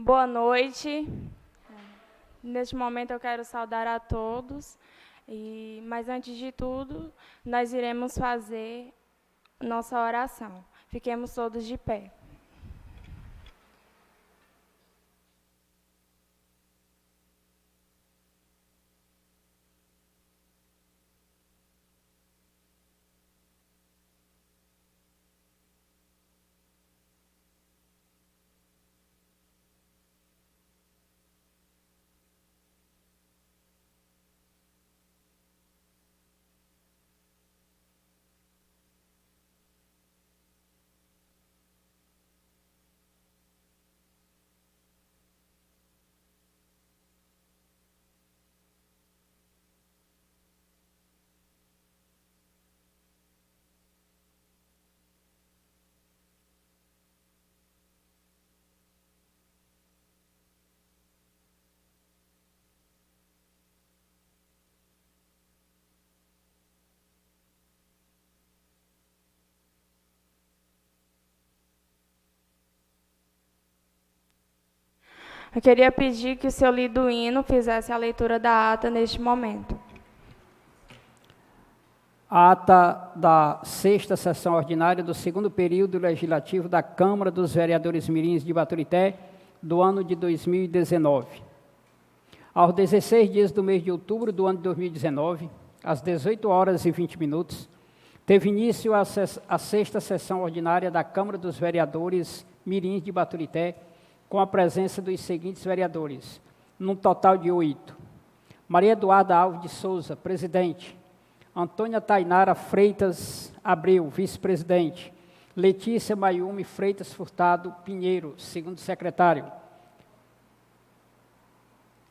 Boa noite. Neste momento eu quero saudar a todos, mas antes de tudo, nós iremos fazer nossa oração. Fiquemos todos de pé. Eu queria pedir que o seu Liduíno fizesse a leitura da ata neste momento. A ata da 6ª sessão ordinária do 2º período legislativo da Câmara dos Vereadores Mirins de Baturité, do ano de 2019. Aos 16 dias do mês de outubro do ano de 2019, às 18h20, teve início a 6ª sessão ordinária da Câmara dos Vereadores Mirins de Baturité, com a presença dos seguintes vereadores, num total de 8. Maria Eduarda Alves de Souza, presidente. Antônia Tainara Freitas Abreu, vice-presidente. Letícia Mayumi Freitas Furtado Pinheiro, segundo secretário.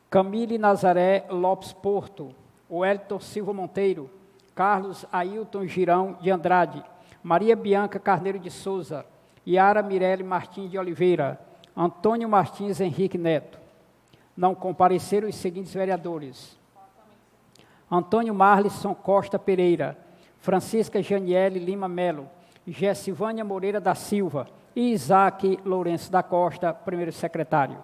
Camille Nazaré Lopes Porto. Wellington Silva Monteiro. Carlos Ailton Girão de Andrade. Maria Bianca Carneiro de Souza. Yara Mirelle Martins de Oliveira. Antônio Martins Henrique Neto. Não compareceram os seguintes vereadores: Antônio Marlisson Costa Pereira, Francisca Janiele Lima Melo, Gessivânia Moreira da Silva e Isaac Lourenço da Costa, primeiro secretário.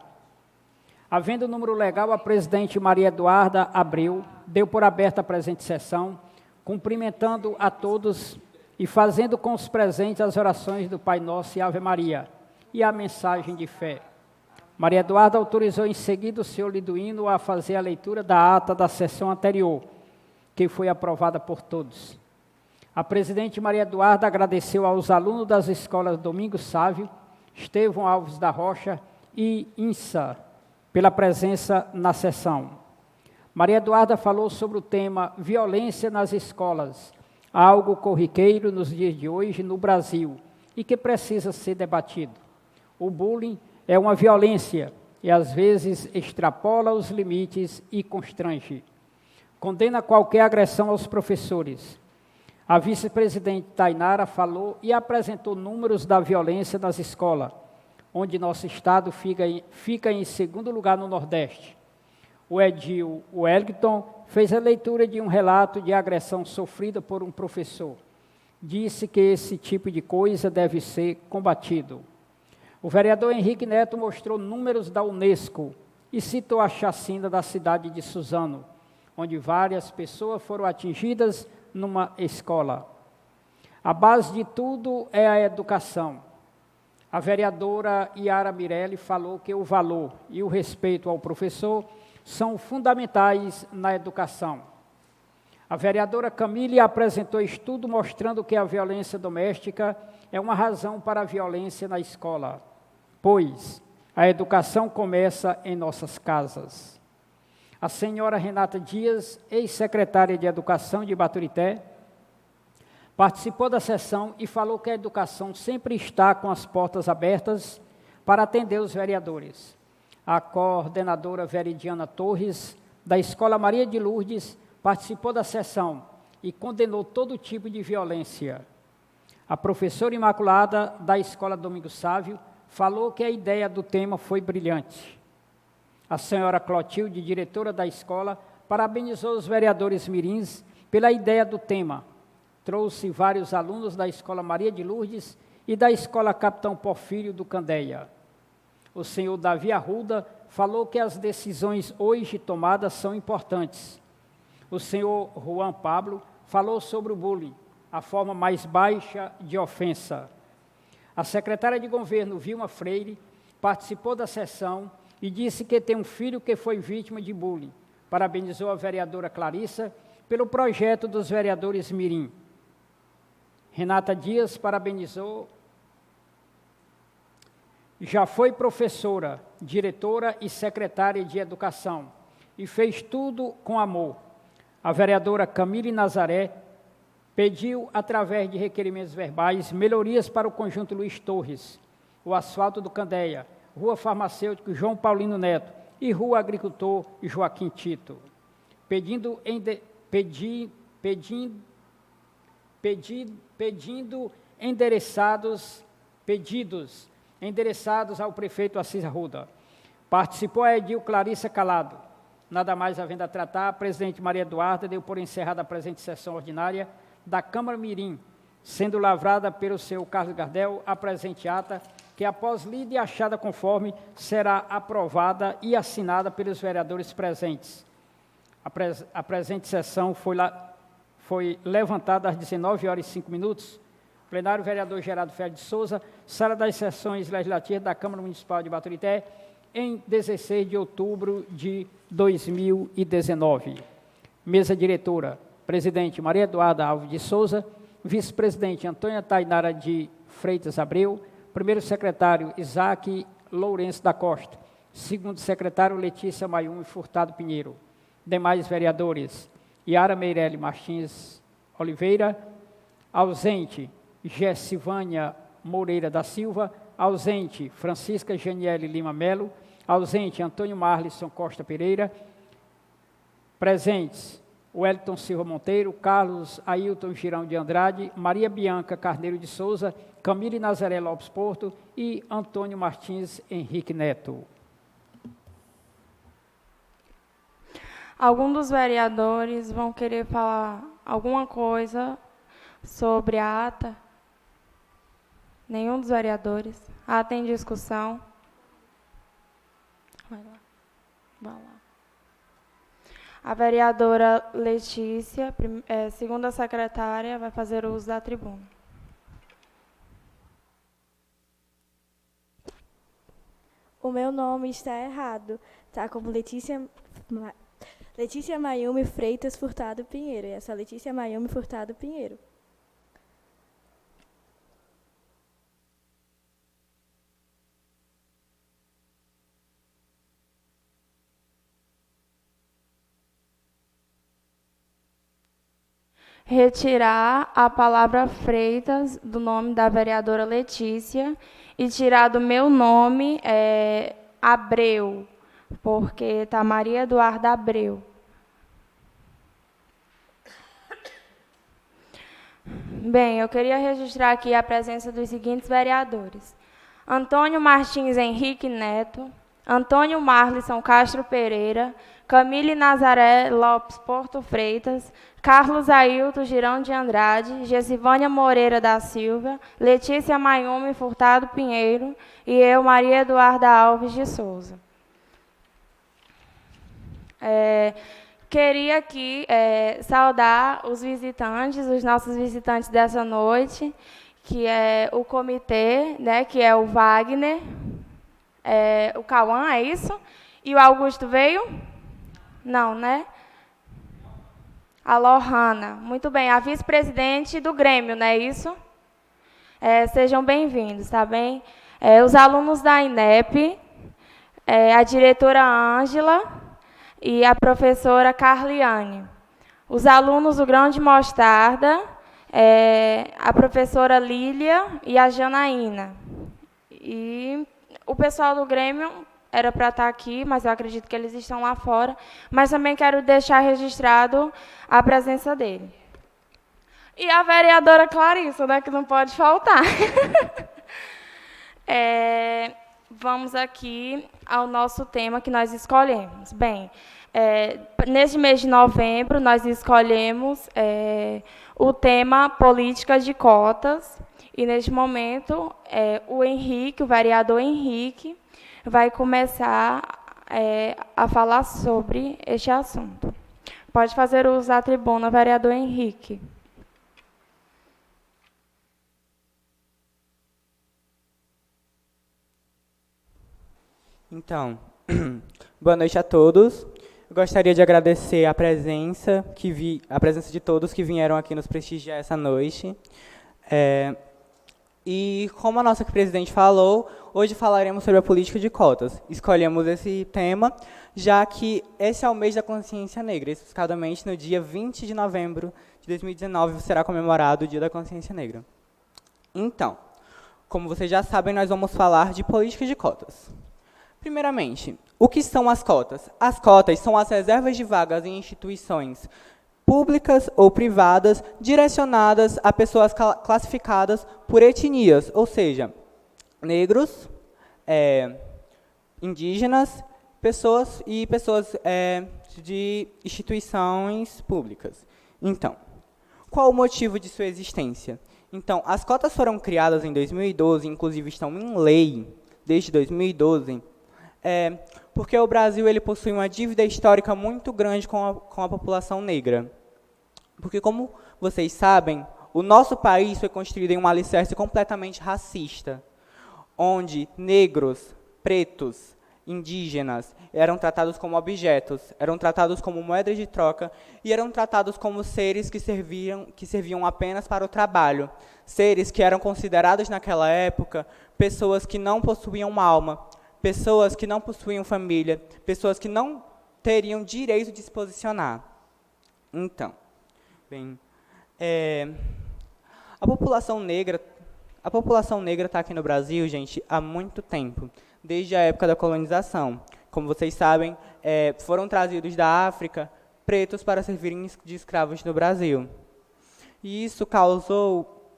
Havendo número legal, a presidente Maria Eduarda Abreu deu por aberta a presente sessão, cumprimentando a todos e fazendo com os presentes as orações do Pai Nosso e Ave Maria e a mensagem de fé. Maria Eduarda autorizou em seguida o senhor Liduíno a fazer a leitura da ata da sessão anterior, que foi aprovada por todos. A presidente Maria Eduarda agradeceu aos alunos das escolas Domingos Sávio, Estevão Alves da Rocha e INSA pela presença na sessão. Maria Eduarda falou sobre o tema violência nas escolas, algo corriqueiro nos dias de hoje no Brasil e que precisa ser debatido. O bullying é uma violência e às vezes extrapola os limites e constrange. Condena qualquer agressão aos professores. A vice-presidente Tainara falou e apresentou números da violência nas escolas, onde nosso estado fica em segundo lugar no Nordeste. O Edil Wellington fez a leitura de um relato de agressão sofrida por um professor. Disse que esse tipo de coisa deve ser combatido. O vereador Henrique Neto mostrou números da Unesco e citou a chacina da cidade de Suzano, onde várias pessoas foram atingidas numa escola. A base de tudo é a educação. A vereadora Yara Mirelle falou que o valor e o respeito ao professor são fundamentais na educação. A vereadora Camille apresentou estudo mostrando que a violência doméstica é uma razão para a violência na escola, pois a educação começa em nossas casas. A senhora Renata Dias, ex-secretária de Educação de Baturité, participou da sessão e falou que a educação sempre está com as portas abertas para atender os vereadores. A coordenadora Veridiana Torres, da Escola Maria de Lourdes, participou da sessão e condenou todo tipo de violência. A professora Imaculada, da Escola Domingos Sávio, falou que a ideia do tema foi brilhante. A senhora Clotilde, diretora da escola, parabenizou os vereadores mirins pela ideia do tema. Trouxe vários alunos da Escola Maria de Lourdes e da Escola Capitão Porfírio do Candeia. o senhor Davi Arruda, falou que as decisões hoje tomadas são importantes. O senhor Juan Pablo falou sobre o bullying, a forma mais baixa de ofensa. A secretária de governo, Vilma Freire, participou da sessão e disse que tem um filho que foi vítima de bullying. Parabenizou a vereadora Clarissa pelo projeto dos vereadores Mirim. Renata Dias parabenizou. Já foi professora, diretora e secretária de educação e fez tudo com amor. A vereadora Camille Nazaré pediu, através de requerimentos verbais, melhorias para o conjunto Luiz Torres, o asfalto do Candeia, Rua Farmacêutico João Paulino Neto e Rua Agricultor Joaquim Tito, pedindo endereçados ao prefeito Assis Arruda. Participou a edil Clarissa Calado. Nada mais havendo a tratar, a presidente Maria Eduarda deu por encerrada a presente sessão ordinária da Câmara Mirim, sendo lavrada pelo senhor Carlos Gardel a presente ata, que após lida e achada conforme, será aprovada e assinada pelos vereadores presentes. A presente sessão foi levantada às 19h05. Plenário vereador Geraldo Félix de Souza, sala das sessões legislativas da Câmara Municipal de Baturité, em 16 de outubro de 2019. Mesa diretora, presidente Maria Eduarda Alves de Souza, vice-presidente Antônia Tainara de Freitas Abreu, primeiro secretário Isaac Lourenço da Costa, segundo secretário Letícia Mayumi Furtado Pinheiro. Demais vereadores, Yara Meirelle Martins Oliveira, ausente, Gessivânia Moreira da Silva, ausente, Francisca Janiele Lima Melo, ausente, Antônio Marlisson Costa Pereira, presentes, Wellington Silva Monteiro, Carlos Ailton Girão de Andrade, Maria Bianca Carneiro de Souza, Camille Nazaré Lopes Porto e Antônio Martins Henrique Neto. Algum dos vereadores vão querer falar alguma coisa sobre a ata? Nenhum dos vereadores? A ata em discussão? Vai lá. Vai lá. A vereadora Letícia, segunda secretária, vai fazer uso da tribuna. O meu nome está errado. Está como Letícia Mayumi Freitas Furtado Pinheiro. E essa Letícia Mayumi Furtado Pinheiro. Retirar a palavra Freitas do nome da vereadora Letícia e tirar do meu nome Abreu, porque está Maria Eduarda Abreu. Bem, eu queria registrar aqui a presença dos seguintes vereadores: Antônio Martins Henrique Neto, Antônio Marlisson Castro Pereira, Camille Nazaré Lopes Porto Freitas, Carlos Ailton Girão de Andrade, Gessivânia Moreira da Silva, Letícia Mayumi Furtado Pinheiro e eu, Maria Eduarda Alves de Souza. Queria aqui saudar os visitantes, os nossos visitantes dessa noite, que é o comitê, né, que é o Wagner, o Cauã, é isso? E o Augusto veio? Não, né? A Lohana. Muito bem, a vice-presidente do Grêmio, não é isso? Sejam bem-vindos, tá bem? Os alunos da INEP, a diretora Ângela e a professora Carliane. Os alunos do Grão de Mostarda, a professora Lília e a Janaína. E o pessoal do Grêmio era para estar aqui, mas eu acredito que eles estão lá fora. Mas também quero deixar registrado a presença dele. E a vereadora Clarissa, né, que não pode faltar. Vamos aqui ao nosso tema que nós escolhemos. Bem, neste mês de novembro, nós escolhemos o tema políticas de cotas. E, neste momento, o vereador Henrique, vai começar a falar sobre este assunto. Pode fazer uso da tribuna, vereador Henrique. Então, boa noite a todos. Eu gostaria de agradecer a presença de todos que vieram aqui nos prestigiar essa noite. E como a nossa presidente falou, hoje falaremos sobre a política de cotas. Escolhemos esse tema, já que esse é o mês da consciência negra. Especificamente no dia 20 de novembro de 2019 será comemorado o Dia da Consciência Negra. Então, como vocês já sabem, nós vamos falar de política de cotas. Primeiramente, o que são as cotas? As cotas são as reservas de vagas em instituições públicas ou privadas direcionadas a pessoas classificadas por etnias, ou seja, negros, indígenas, pessoas de instituições públicas. Então, qual o motivo de sua existência? Então, as cotas foram criadas em 2012, inclusive estão em lei desde 2012, porque o Brasil ele possui uma dívida histórica muito grande com a população negra. Porque, como vocês sabem, o nosso país foi construído em um alicerce completamente racista, onde negros, pretos, indígenas eram tratados como objetos, eram tratados como moedas de troca e eram tratados como seres que serviam apenas para o trabalho, seres que eram considerados naquela época pessoas que não possuíam alma, pessoas que não possuíam família, pessoas que não teriam direito de se posicionar. Então, bem, a população negra está aqui no Brasil, gente, há muito tempo, desde a época da colonização. Como vocês sabem, foram trazidos da África pretos para servirem de escravos no Brasil. E isso causou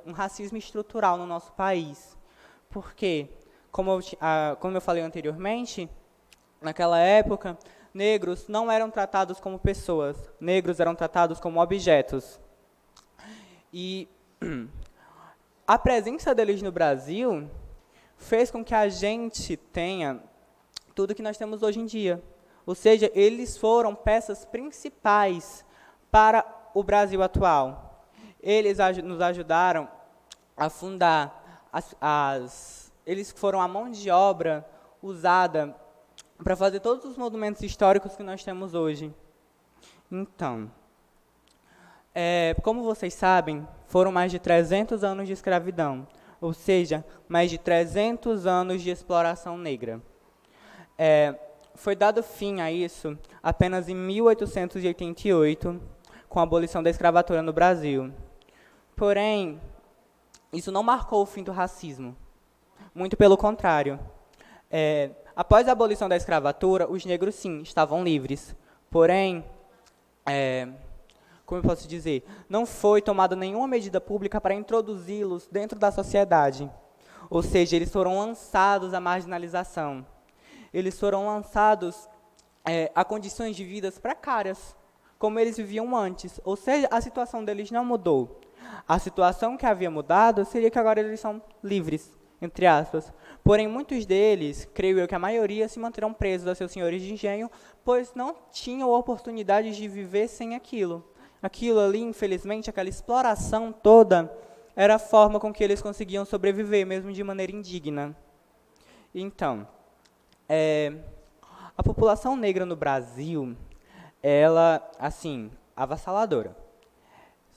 um racismo estrutural no nosso país. Porque, como eu falei anteriormente, naquela época, negros não eram tratados como pessoas, negros eram tratados como objetos. E a presença deles no Brasil fez com que a gente tenha tudo que nós temos hoje em dia. Ou seja, eles foram peças principais para o Brasil atual. Eles nos ajudaram a fundar, eles foram a mão de obra usada para fazer todos os monumentos históricos que nós temos hoje. Então, como vocês sabem, foram mais de 300 anos de escravidão, ou seja, mais de 300 anos de exploração negra. Foi dado fim a isso apenas em 1888, com a abolição da escravatura no Brasil. Porém, isso não marcou o fim do racismo. Muito pelo contrário. Após a abolição da escravatura, os negros, sim, estavam livres. Porém, como eu posso dizer, não foi tomada nenhuma medida pública para introduzi-los dentro da sociedade. Ou seja, eles foram lançados à marginalização. Eles foram lançados a condições de vidas precárias, como eles viviam antes. Ou seja, a situação deles não mudou. A situação que havia mudado seria que agora eles são livres, entre aspas. Porém, muitos deles, creio eu que a maioria, se manterão presos a seus senhores de engenho, pois não tinham oportunidade de viver sem aquilo. Aquilo ali, infelizmente, aquela exploração toda, era a forma com que eles conseguiam sobreviver, mesmo de maneira indigna. Então, a população negra no Brasil, ela, assim, avassaladora.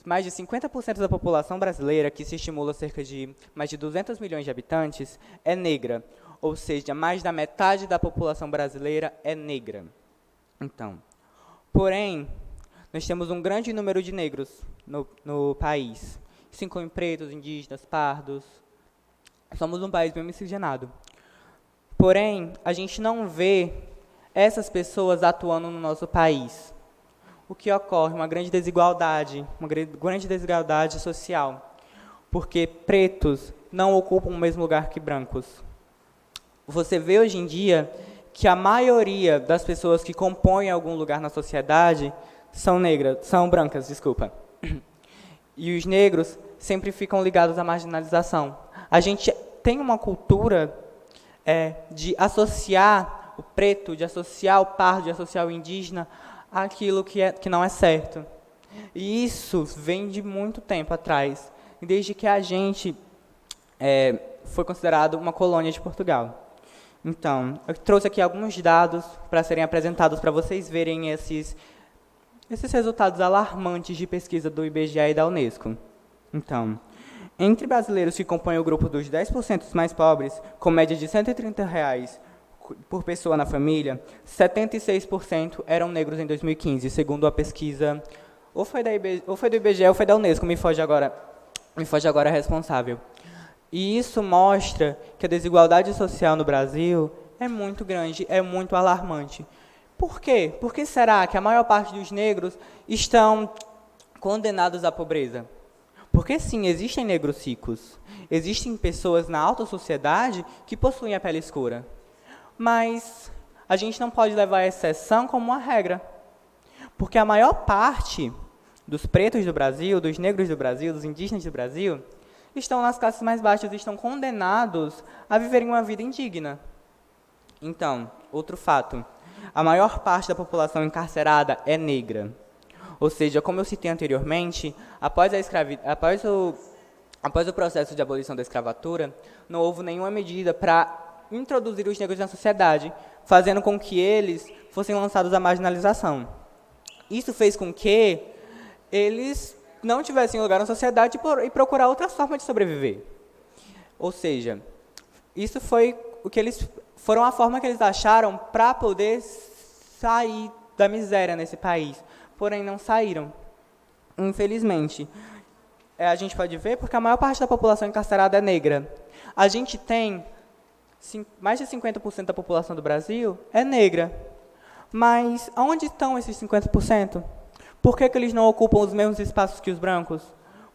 Mais de 50% da população brasileira, que se estimula cerca de mais de 200 milhões de habitantes, é negra. Ou seja, mais da metade da população brasileira é negra. Então, porém, nós temos um grande número de negros no país. Isso inclui pretos, indígenas, pardos. Somos um país bem miscigenado. Porém, a gente não vê essas pessoas atuando no nosso país. O que ocorre? Uma grande desigualdade social, porque pretos não ocupam o mesmo lugar que brancos. Você vê hoje em dia que a maioria das pessoas que compõem algum lugar na sociedade são brancas. E os negros sempre ficam ligados à marginalização. a gente tem uma cultura de associar o preto, de associar o pardo, de associar o indígena àquilo que não é certo. E isso vem de muito tempo atrás, desde que a gente foi considerado uma colônia de Portugal. Então, eu trouxe aqui alguns dados para serem apresentados para vocês verem esses resultados alarmantes de pesquisa do IBGE e da Unesco. Então, entre brasileiros que compõem o grupo dos 10% mais pobres, com média de R$ 130 por pessoa na família, 76% eram negros em 2015, segundo a pesquisa, ou foi do IBGE ou foi da Unesco, me foge agora a responsável. E isso mostra que a desigualdade social no Brasil é muito grande, é muito alarmante. Por quê? Por que será que a maior parte dos negros estão condenados à pobreza? Porque, sim, existem negros ricos. Existem pessoas na alta sociedade que possuem a pele escura. Mas a gente não pode levar a exceção como uma regra. Porque a maior parte dos pretos do Brasil, dos negros do Brasil, dos indígenas do Brasil, estão nas classes mais baixas e estão condenados a viverem uma vida indigna. Então, outro fato, a maior parte da população encarcerada é negra. Ou seja, como eu citei anteriormente, após o processo de abolição da escravatura, não houve nenhuma medida para introduzir os negros na sociedade, fazendo com que eles fossem lançados à marginalização. Isso fez com que eles não tivessem lugar na sociedade e procurar outra forma de sobreviver. Ou seja, isso foi foram a forma que eles acharam para poder sair da miséria nesse país. Porém, não saíram, infelizmente. A gente pode ver porque a maior parte da população encarcerada é negra. A gente tem mais de 50% da população do Brasil é negra. Mas onde estão esses 50%? Por que eles não ocupam os mesmos espaços que os brancos?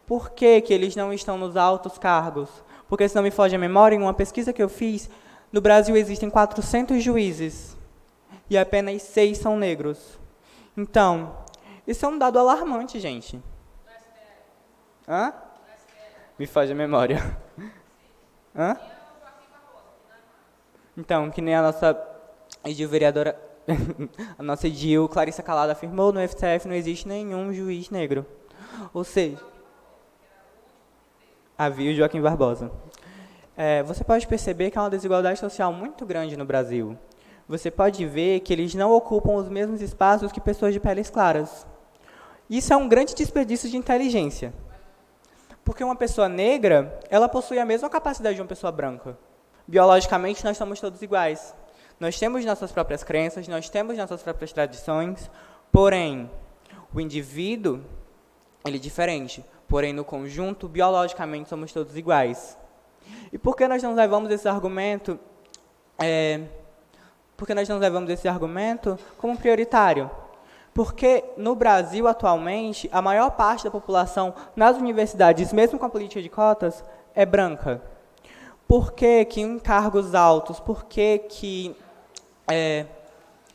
Por que eles não estão nos altos cargos? Porque, se não me foge a memória, em uma pesquisa que eu fiz, no Brasil existem 400 juízes e apenas 6 são negros. Então, isso é um dado alarmante, gente. Hã? Me foge a memória. Hã? Então, que nem a nossa vereadora, a nossa edil, Clarissa Calado, afirmou, no STF não existe nenhum juiz negro. Ou seja, havia o Joaquim Barbosa. Você pode perceber que há uma desigualdade social muito grande no Brasil. Você pode ver que eles não ocupam os mesmos espaços que pessoas de peles claras. Isso é um grande desperdício de inteligência. Porque uma pessoa negra, ela possui a mesma capacidade de uma pessoa branca. Biologicamente, nós somos todos iguais. Nós temos nossas próprias crenças, nós temos nossas próprias tradições, porém, o indivíduo, ele é diferente. Porém, no conjunto, biologicamente, somos todos iguais. E por que nós não levamos esse argumento como prioritário? Porque no Brasil, atualmente, a maior parte da população nas universidades, mesmo com a política de cotas, é branca. Por que em cargos altos,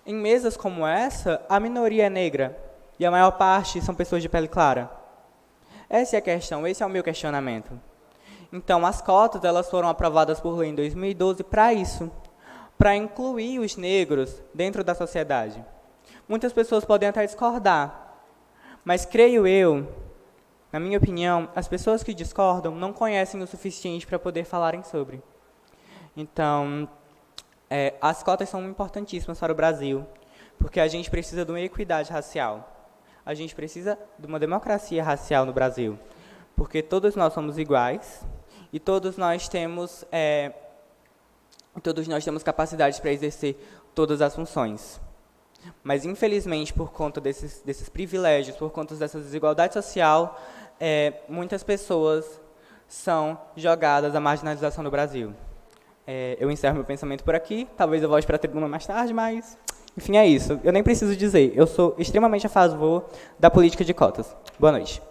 em mesas como essa, a minoria é negra e a maior parte são pessoas de pele clara? Essa é a questão, esse é o meu questionamento. Então, as cotas elas foram aprovadas por lei em 2012 para isso, para incluir os negros dentro da sociedade. Muitas pessoas podem até discordar, mas creio eu, na minha opinião, as pessoas que discordam não conhecem o suficiente para poder falarem sobre. Então, as cotas são importantíssimas para o Brasil, porque a gente precisa de uma equidade racial. A gente precisa de uma democracia racial no Brasil, porque todos nós somos iguais e todos nós temos capacidade para exercer todas as funções. Mas, infelizmente, por conta desses privilégios, por conta dessa desigualdade social, muitas pessoas são jogadas à marginalização no Brasil. Eu encerro meu pensamento por aqui, talvez eu volte para a tribuna mais tarde, mas, enfim, é isso. Eu nem preciso dizer, eu sou extremamente a favor da política de cotas. Boa noite.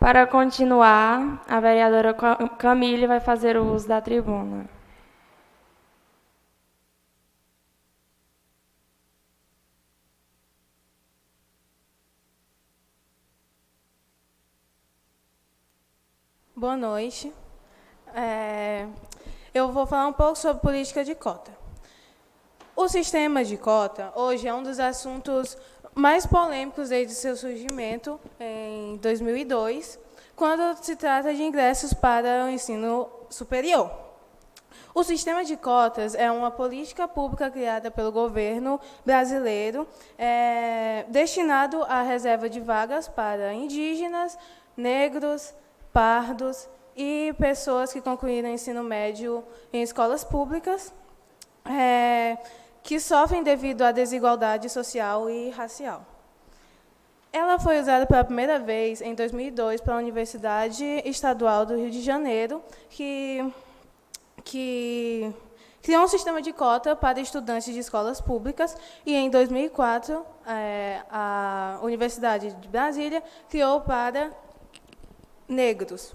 Para continuar, a vereadora Camille vai fazer o uso da tribuna. Boa noite. Eu vou falar um pouco sobre política de cota. O sistema de cota, hoje, é um dos assuntos mais polêmicos desde seu surgimento, em 2002, quando se trata de ingressos para o ensino superior. O sistema de cotas é uma política pública criada pelo governo brasileiro, destinado à reserva de vagas para indígenas, negros, pardos e pessoas que concluíram ensino médio em escolas públicas, que sofrem devido à desigualdade social e racial. Ela foi usada pela primeira vez em 2002 pela Universidade Estadual do Rio de Janeiro, que criou um sistema de cota para estudantes de escolas públicas, e, em 2004, a Universidade de Brasília criou para negros.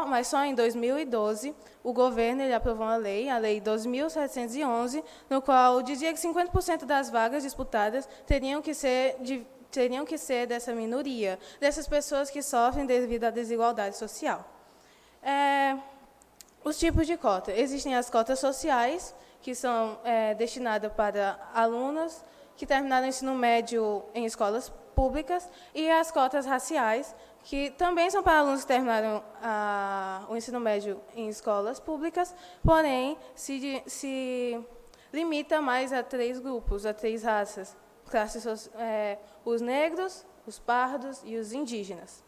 Mas só em 2012, o governo aprovou a Lei 12.711, no qual dizia que 50% das vagas disputadas teriam que ser dessa minoria, dessas pessoas que sofrem devido à desigualdade social. Os tipos de cota. Existem as cotas sociais, que são destinadas para alunos que terminaram o ensino médio em escolas públicas, e as cotas raciais, que também são para alunos que terminaram o ensino médio em escolas públicas, porém se limita mais a 3 grupos, a 3 raças: os negros, os pardos e os indígenas.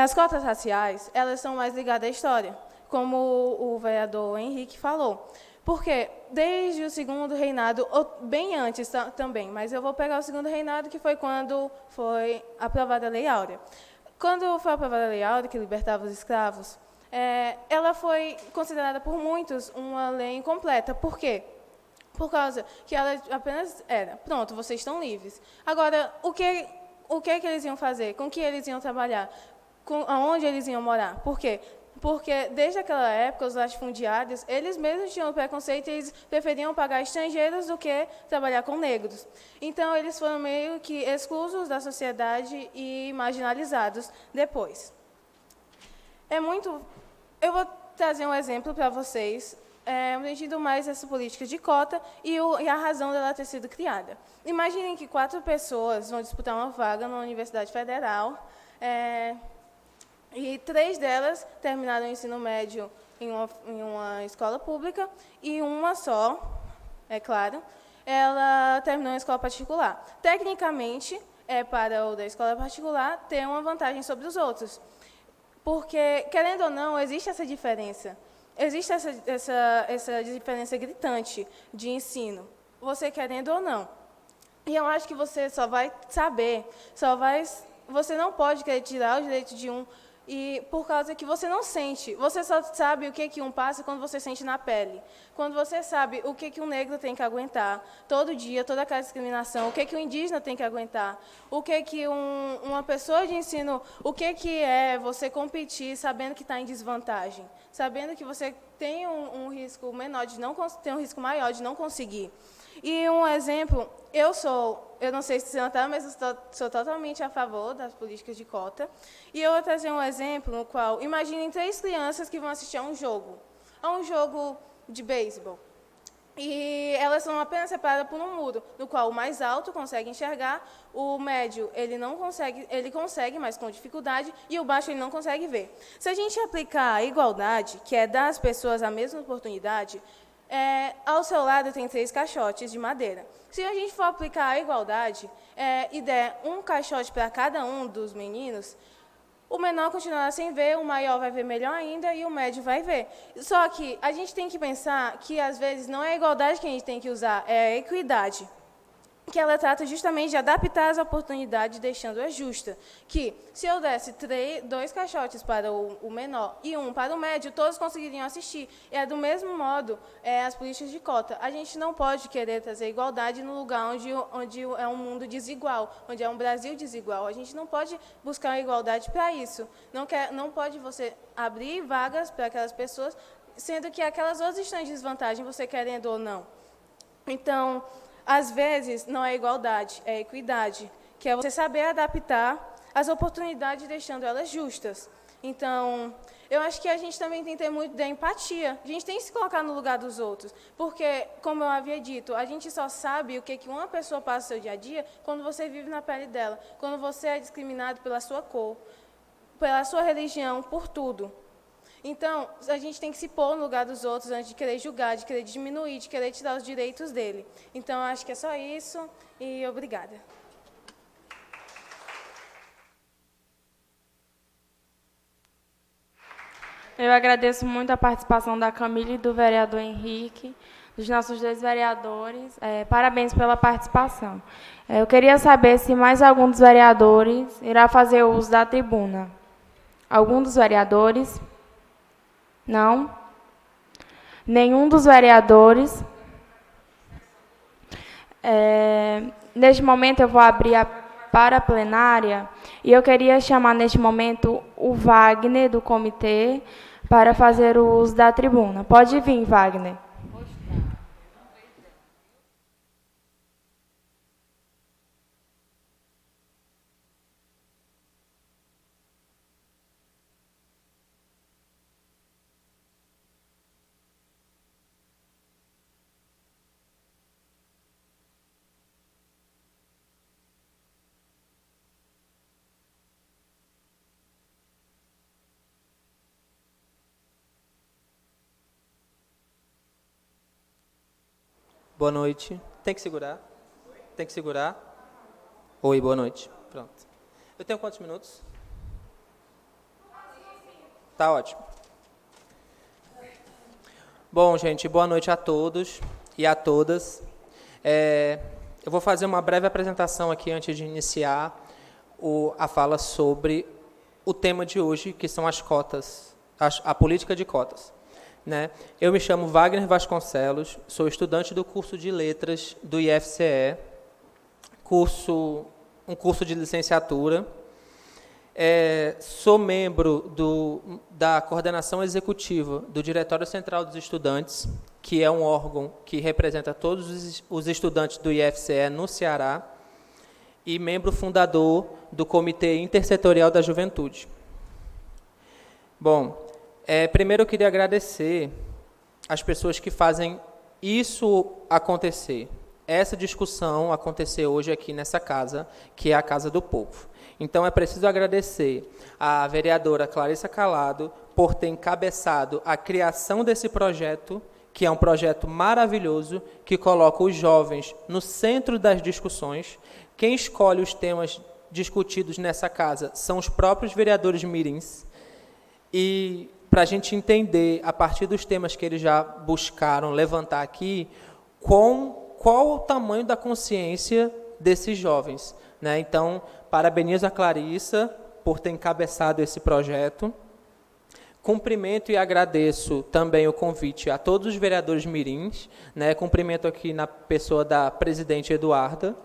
As cotas raciais, elas são mais ligadas à história, como o vereador Henrique falou. Porque desde o segundo reinado, ou bem antes também, mas eu vou pegar o segundo reinado, que foi quando foi aprovada a Lei Áurea. Quando foi aprovada a Lei Áurea, que libertava os escravos, ela foi considerada por muitos uma lei incompleta. Por quê? Por causa que ela apenas era: pronto, vocês estão livres. Agora, o que eles iam fazer? Com que eles iam trabalhar? Aonde eles iam morar? Por quê? Porque, desde aquela época, os latifundiários, eles mesmos tinham preconceito e eles preferiam pagar estrangeiros do que trabalhar com negros. Então, eles foram meio que exclusos da sociedade e marginalizados depois. Eu vou trazer um exemplo para vocês, sentido mais essa política de cota e a razão dela ter sido criada. Imaginem que 4 pessoas vão disputar uma vaga na Universidade Federal, e 3 delas terminaram o ensino médio em uma escola pública, e uma só, é claro, ela terminou em escola particular. Tecnicamente, para o da escola particular ter uma vantagem sobre os outros, porque, querendo ou não, existe essa diferença. Existe essa diferença gritante de ensino, você querendo ou não. E eu acho que você só vai saber, você não pode querer tirar o direito de um, e por causa que você não sente. Você só sabe o que um passa quando você sente na pele. Quando você sabe o que um negro tem que aguentar todo dia, toda aquela discriminação, o que um indígena tem que aguentar, o que uma pessoa de ensino, o que é você competir sabendo que está em desvantagem, sabendo que você tem um risco menor de não tem um risco maior de não conseguir. E um exemplo, eu não sei se você notaram, mas eu sou totalmente a favor das políticas de cota. E eu vou trazer um exemplo no qual, imaginem 3 crianças que vão assistir a um jogo de beisebol. E elas são apenas separadas por um muro, no qual o mais alto consegue enxergar, o médio ele consegue, mas com dificuldade, e o baixo ele não consegue ver. Se a gente aplicar a igualdade, que é dar às pessoas a mesma oportunidade, ao seu lado tem 3 caixotes de madeira. Se a gente for aplicar a igualdade e der um caixote para cada um dos meninos, o menor continuará sem ver, o maior vai ver melhor ainda e o médio vai ver. Só que a gente tem que pensar que, às vezes, não é a igualdade que a gente tem que usar, é a equidade, que ela trata justamente de adaptar as oportunidades, deixando-a justa. Que, se eu desse 2 caixotes para o menor e 1 para o médio, todos conseguiriam assistir. E do mesmo modo, as políticas de cota. A gente não pode querer trazer igualdade no lugar onde é um mundo desigual, onde é um Brasil desigual. A gente não pode buscar a igualdade para isso. Não pode você abrir vagas para aquelas pessoas, sendo que aquelas outras estão em desvantagem, você querendo ou não. Então, às vezes, não é igualdade, é equidade, que é você saber adaptar as oportunidades deixando elas justas. Então, eu acho que a gente também tem que ter muito da empatia. A gente tem que se colocar no lugar dos outros. Porque, como eu havia dito, a gente só sabe o que uma pessoa passa no seu dia a dia quando você vive na pele dela, quando você é discriminado pela sua cor, pela sua religião, por tudo. Então, a gente tem que se pôr no lugar dos outros antes de querer julgar, de querer diminuir, de querer tirar os direitos dele. Então, eu acho que é só isso e obrigada. Eu agradeço muito a participação da Camila e do vereador Henrique, dos nossos 2 vereadores. Parabéns pela participação. Eu queria saber se mais algum dos vereadores irá fazer uso da tribuna. Algum dos vereadores? Não? Nenhum dos vereadores? Neste momento, eu vou abrir para a plenária e eu queria chamar, neste momento, o Wagner, do comitê, para fazer o uso da tribuna. Pode vir, Wagner. Boa noite. Tem que segurar? Tem que segurar? Oi, boa noite. Pronto. Eu tenho quantos minutos? Tá ótimo. Bom, gente, boa noite a todos e a todas. Eu vou fazer uma breve apresentação aqui antes de iniciar a fala sobre o tema de hoje, que são as cotas, a política de cotas. Né? Eu me chamo Wagner Vasconcelos, sou estudante do curso de Letras do IFCE, um curso de licenciatura. Sou membro da coordenação executiva do Diretório Central dos Estudantes, que é um órgão que representa todos os estudantes do IFCE no Ceará, e membro fundador do Comitê Intersetorial da Juventude. Bom, primeiro eu queria agradecer as pessoas que fazem isso acontecer. Essa discussão acontecer hoje aqui nessa casa, que é a Casa do Povo. Então, é preciso agradecer à vereadora Clarissa Calado por ter encabeçado a criação desse projeto, que é um projeto maravilhoso, que coloca os jovens no centro das discussões. Quem escolhe os temas discutidos nessa casa são os próprios vereadores mirins. E para a gente entender, a partir dos temas que eles já buscaram levantar aqui, qual o tamanho da consciência desses jovens. Né? Então, parabenizo a Clarissa por ter encabeçado esse projeto. Cumprimento e agradeço também o convite a todos os vereadores mirins. Né? Cumprimento aqui na pessoa da presidente Eduarda.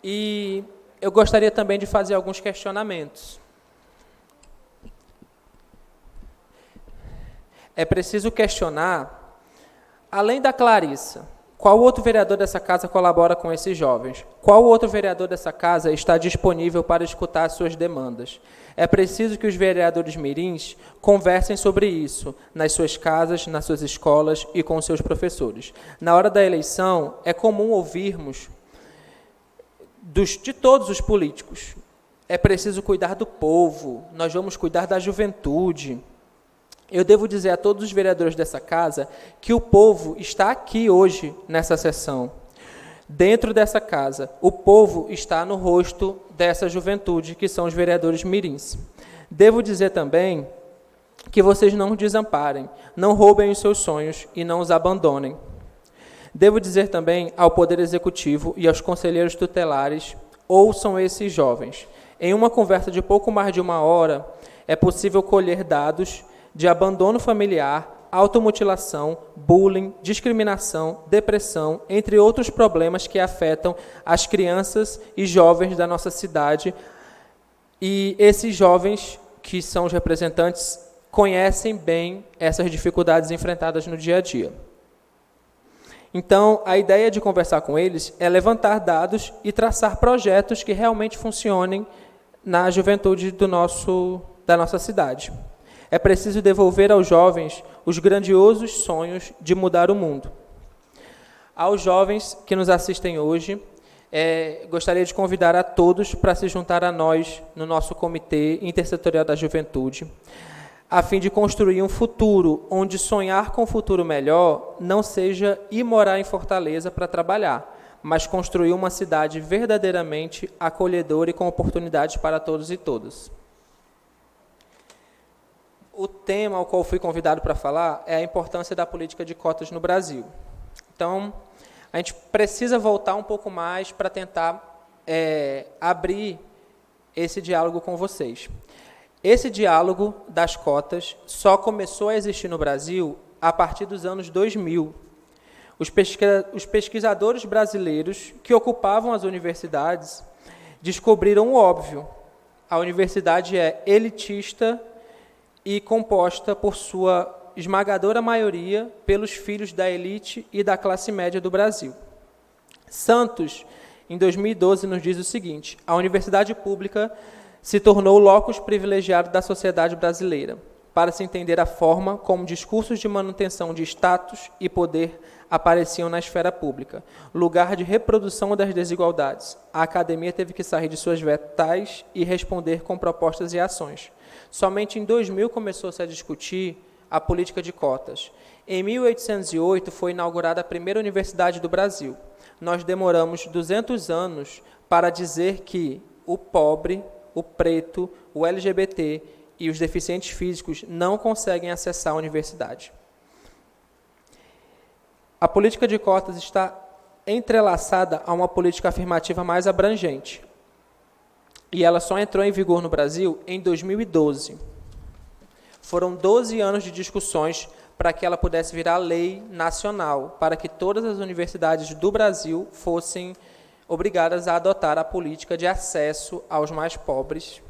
E eu gostaria também de fazer alguns questionamentos. É preciso questionar, além da Clarissa, qual outro vereador dessa casa colabora com esses jovens? Qual outro vereador dessa casa está disponível para escutar as suas demandas? É preciso que os vereadores mirins conversem sobre isso nas suas casas, nas suas escolas e com seus professores. Na hora da eleição, é comum ouvirmos de todos os políticos. É preciso cuidar do povo, nós vamos cuidar da juventude. Eu devo dizer a todos os vereadores dessa casa que o povo está aqui hoje nessa sessão. Dentro dessa casa, o povo está no rosto dessa juventude, que são os vereadores mirins. Devo dizer também que vocês não os desamparem, não roubem os seus sonhos e não os abandonem. Devo dizer também ao Poder Executivo e aos conselheiros tutelares, ouçam esses jovens. Em uma conversa de pouco mais de 1 hora, é possível colher dados de abandono familiar, automutilação, bullying, discriminação, depressão, entre outros problemas que afetam as crianças e jovens da nossa cidade. E esses jovens, que são os representantes, conhecem bem essas dificuldades enfrentadas no dia a dia. Então, a ideia de conversar com eles é levantar dados e traçar projetos que realmente funcionem na juventude da nossa cidade. É preciso devolver aos jovens os grandiosos sonhos de mudar o mundo. Aos jovens que nos assistem hoje, gostaria de convidar a todos para se juntar a nós no nosso Comitê Intersetorial da Juventude, a fim de construir um futuro onde sonhar com um futuro melhor não seja ir morar em Fortaleza para trabalhar, mas construir uma cidade verdadeiramente acolhedora e com oportunidades para todos e todas. O tema ao qual fui convidado para falar é a importância da política de cotas no Brasil. Então, a gente precisa voltar um pouco mais para tentar abrir esse diálogo com vocês. Esse diálogo das cotas só começou a existir no Brasil a partir dos anos 2000. Os pesquisadores brasileiros que ocupavam as universidades descobriram o óbvio. A universidade é elitista e composta por sua esmagadora maioria pelos filhos da elite e da classe média do Brasil. Santos, em 2012, nos diz o seguinte: a universidade pública se tornou o locus privilegiado da sociedade brasileira, para se entender a forma como discursos de manutenção de status e poder apareciam na esfera pública, lugar de reprodução das desigualdades. A academia teve que sair de suas vetais e responder com propostas e ações. Somente em 2000 começou-se a discutir a política de cotas. Em 1808 foi inaugurada a primeira universidade do Brasil. Nós demoramos 200 anos para dizer que o pobre, o preto, o LGBT e os deficientes físicos não conseguem acessar a universidade. A política de cotas está entrelaçada a uma política afirmativa mais abrangente. E ela só entrou em vigor no Brasil em 2012. Foram 12 anos de discussões para que ela pudesse virar lei nacional, para que todas as universidades do Brasil fossem obrigadas a adotar a política de acesso aos mais pobres.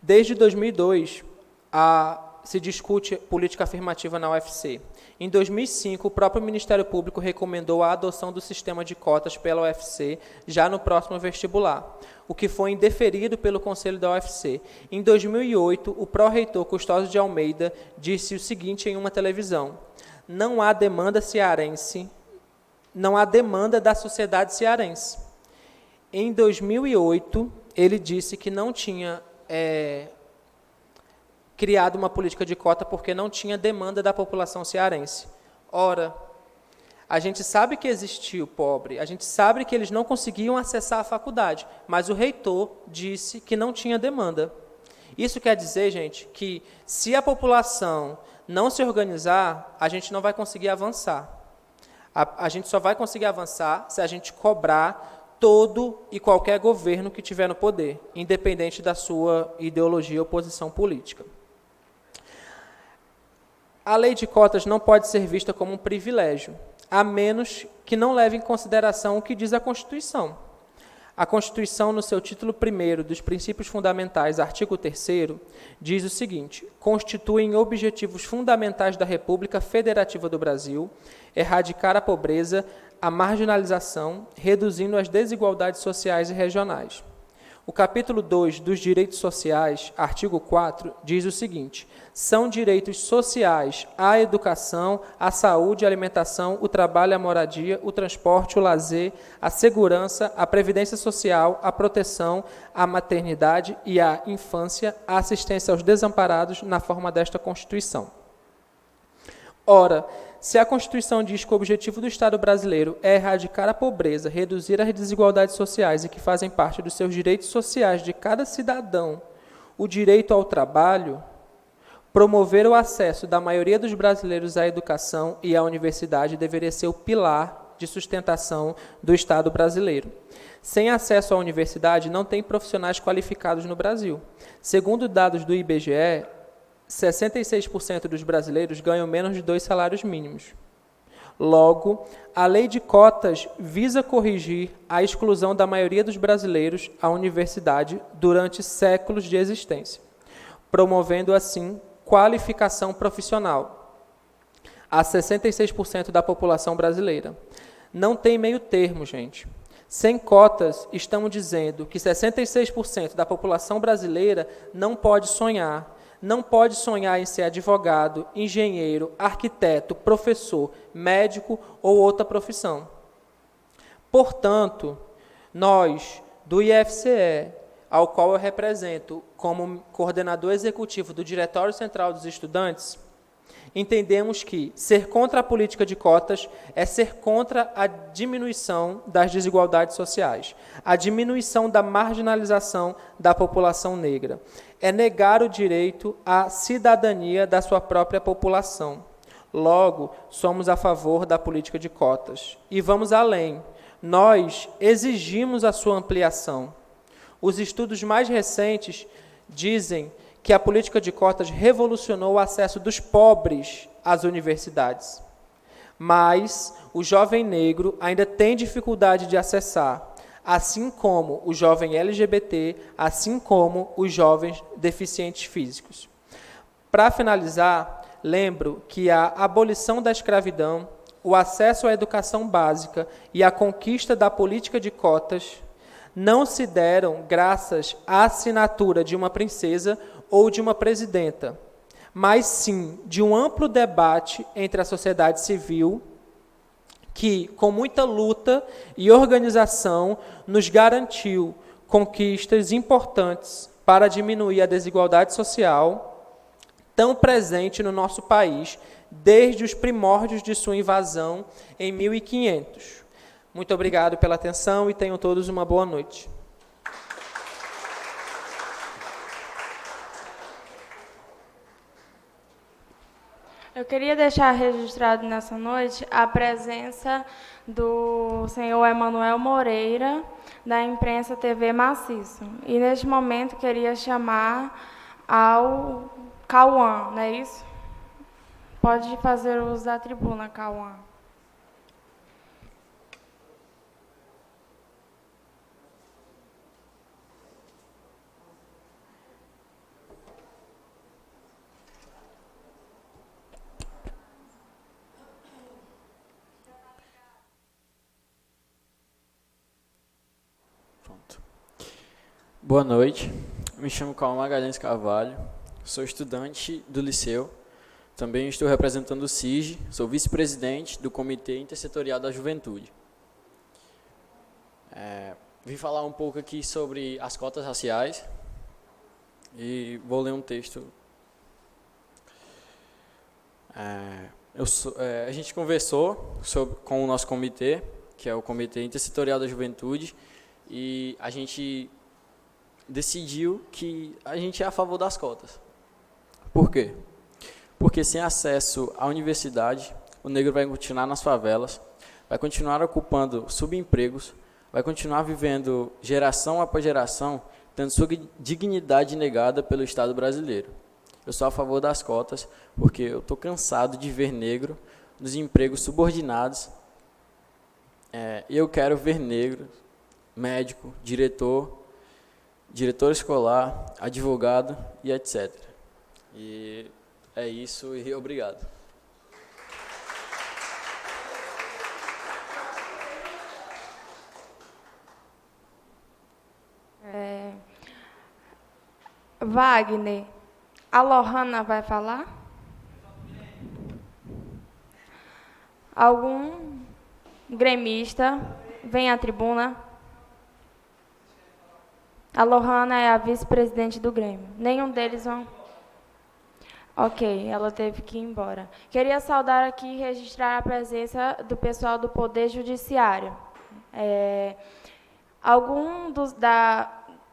Desde 2002, se discute política afirmativa na UFC. Em 2005, o próprio Ministério Público recomendou a adoção do sistema de cotas pela UFC já no próximo vestibular, o que foi indeferido pelo Conselho da UFC. Em 2008, o pró-reitor Custódio de Almeida disse o seguinte em uma televisão: não há demanda cearense, não há demanda da sociedade cearense. Em 2008, ele disse que não tinha criado uma política de cota porque não tinha demanda da população cearense. Ora, a gente sabe que existia o pobre, a gente sabe que eles não conseguiam acessar a faculdade, mas o reitor disse que não tinha demanda. Isso quer dizer, gente, que se a população não se organizar, a gente não vai conseguir avançar. A gente só vai conseguir avançar se a gente cobrar todo e qualquer governo que tiver no poder, independente da sua ideologia ou posição política. A lei de cotas não pode ser vista como um privilégio, a menos que não leve em consideração o que diz a Constituição. A Constituição, no seu título 1º dos Princípios Fundamentais, artigo 3º, diz o seguinte: constituem objetivos fundamentais da República Federativa do Brasil erradicar a pobreza, a marginalização, reduzindo as desigualdades sociais e regionais. O capítulo 2 dos Direitos Sociais, artigo 4, diz o seguinte: são direitos sociais a educação, a saúde, a alimentação, o trabalho, a moradia, o transporte, o lazer, a segurança, a previdência social, a proteção, a maternidade e a infância, a assistência aos desamparados na forma desta Constituição. Ora, se a Constituição diz que o objetivo do Estado brasileiro é erradicar a pobreza, reduzir as desigualdades sociais e que fazem parte dos seus direitos sociais de cada cidadão, o direito ao trabalho, promover o acesso da maioria dos brasileiros à educação e à universidade deveria ser o pilar de sustentação do Estado brasileiro. Sem acesso à universidade, não tem profissionais qualificados no Brasil. Segundo dados do IBGE, 66% dos brasileiros ganham menos de 2 salários mínimos. Logo, a lei de cotas visa corrigir a exclusão da maioria dos brasileiros à universidade durante séculos de existência, promovendo, assim, qualificação profissional a 66% da população brasileira. Não tem meio termo, gente. Sem cotas, estamos dizendo que 66% da população brasileira não pode sonhar em ser advogado, engenheiro, arquiteto, professor, médico ou outra profissão. Portanto, nós, do IFCE, ao qual eu represento como coordenador executivo do Diretório Central dos Estudantes, entendemos que ser contra a política de cotas é ser contra a diminuição das desigualdades sociais, a diminuição da marginalização da população negra. É negar o direito à cidadania da sua própria população. Logo, somos a favor da política de cotas. E vamos além. Nós exigimos a sua ampliação. Os estudos mais recentes dizem que a política de cotas revolucionou o acesso dos pobres às universidades. Mas o jovem negro ainda tem dificuldade de acessar, assim como o jovem LGBT, assim como os jovens deficientes físicos. Para finalizar, lembro que a abolição da escravidão, o acesso à educação básica e a conquista da política de cotas não se deram graças à assinatura de uma princesa ou de uma presidenta, mas sim de um amplo debate entre a sociedade civil que, com muita luta e organização, nos garantiu conquistas importantes para diminuir a desigualdade social tão presente no nosso país desde os primórdios de sua invasão em 1500. Muito obrigado pela atenção e tenham todos uma boa noite. Eu queria deixar registrado nessa noite a presença do senhor Emanuel Moreira, da imprensa TV Maciço. E, neste momento, queria chamar ao Cauã, não é isso? Pode fazer uso da tribuna, Cauã. Boa noite, me chamo Cauã Magalhães Carvalho, sou estudante do Liceu, também estou representando o CIG, sou vice-presidente do Comitê Intersetorial da Juventude. Vim falar um pouco aqui sobre as cotas raciais e vou ler um texto. A gente conversou com o nosso comitê, que é o Comitê Intersetorial da Juventude, e a gente decidiu que a gente é a favor das cotas. Por quê? Porque sem acesso à universidade, o negro vai continuar nas favelas, vai continuar ocupando subempregos, vai continuar vivendo geração após geração, tendo sua dignidade negada pelo Estado brasileiro. Eu sou a favor das cotas, porque eu estou cansado de ver negro nos empregos subordinados, e eu quero ver negro, médico, diretor escolar, advogado e etc. E é isso e obrigado. Wagner, a Lohana vai falar? Algum gremista vem à tribuna? A Lohana é a vice-presidente do Grêmio. Nenhum deles vão... Ok, ela teve que ir embora. Queria saudar aqui e registrar a presença do pessoal do Poder Judiciário.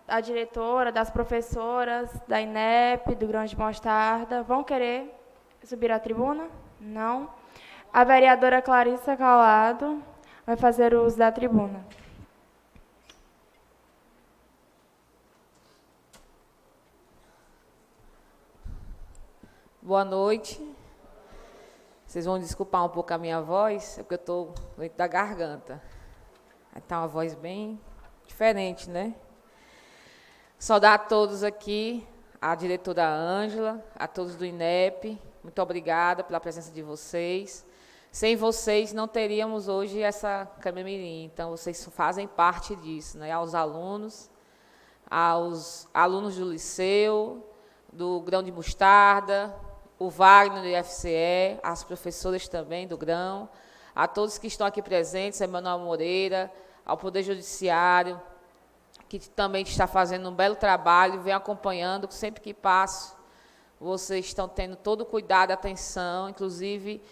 A diretora, das professoras, da INEP, do Grão de Mostarda, vão querer subir à tribuna? Não. A vereadora Clarissa Calado vai fazer o uso da tribuna. Boa noite. Vocês vão desculpar um pouco a minha voz, é porque eu estou dentro da garganta. Está uma voz bem diferente, né? Saudar a todos aqui, a diretora Ângela, a todos do INEP, muito obrigada pela presença de vocês. Sem vocês, não teríamos hoje essa Câmara Mirim. Então, vocês fazem parte disso, né? Aos alunos do Liceu, do Grão de Mostarda, o Wagner do IFCE, as professoras também do Grão, a todos que estão aqui presentes, a Emanuel Moreira, ao Poder Judiciário, que também está fazendo um belo trabalho, vem acompanhando, sempre que passo, vocês estão tendo todo o cuidado e atenção, inclusive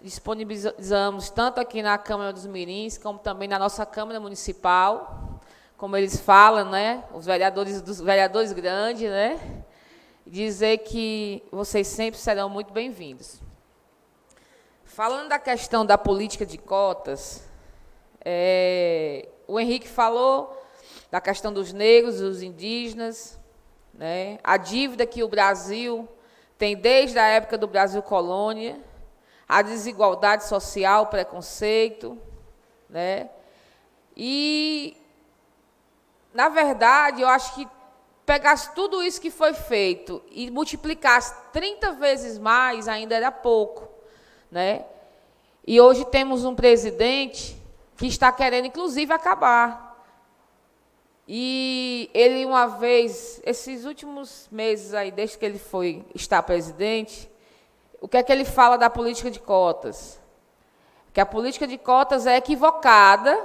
disponibilizamos tanto aqui na Câmara dos Mirins, como também na nossa Câmara Municipal, como eles falam, né, os vereadores grandes, né, dizer que vocês sempre serão muito bem-vindos. Falando da questão da política de cotas, o Henrique falou da questão dos negros, dos indígenas, né, a dívida que o Brasil tem desde a época do Brasil colônia, a desigualdade social, o preconceito, né? E, na verdade, eu acho que pegasse tudo isso que foi feito e multiplicasse 30 vezes mais, ainda era pouco, né? E hoje temos um presidente que está querendo, inclusive, acabar. E ele, uma vez, esses últimos meses aí, desde que ele está presidente, o que é que ele fala da política de cotas? Que a política de cotas é equivocada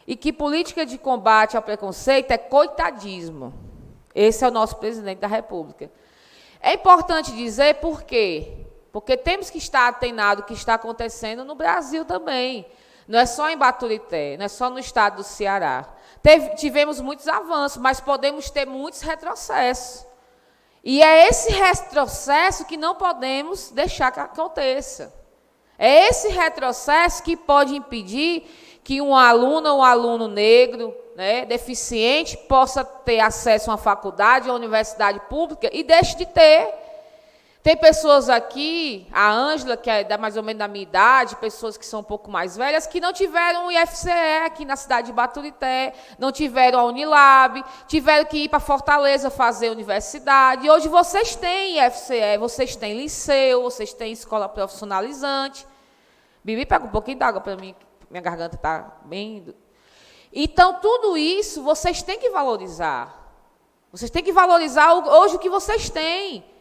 e que política de combate ao preconceito é coitadismo. Esse é o nosso presidente da República. É importante dizer por quê? Porque temos que estar atenados ao que está acontecendo no Brasil também. Não é só em Baturité, não é só no estado do Ceará. Tivemos muitos avanços, mas podemos ter muitos retrocessos. E é esse retrocesso que não podemos deixar que aconteça. É esse retrocesso que pode impedir que um aluno ou um aluno negro, né, deficiente, possa ter acesso a uma faculdade ou uma universidade pública e deixe de ter. Tem pessoas aqui, a Ângela, que é mais ou menos da minha idade, pessoas que são um pouco mais velhas, que não tiveram o IFCE aqui na cidade de Baturité, não tiveram a Unilab, tiveram que ir para Fortaleza fazer universidade. E hoje vocês têm IFCE, vocês têm liceu, vocês têm escola profissionalizante. Bibi, pega um pouquinho d'água para mim, minha garganta está bem... Então, tudo isso vocês têm que valorizar. Vocês têm que valorizar hoje o que vocês têm.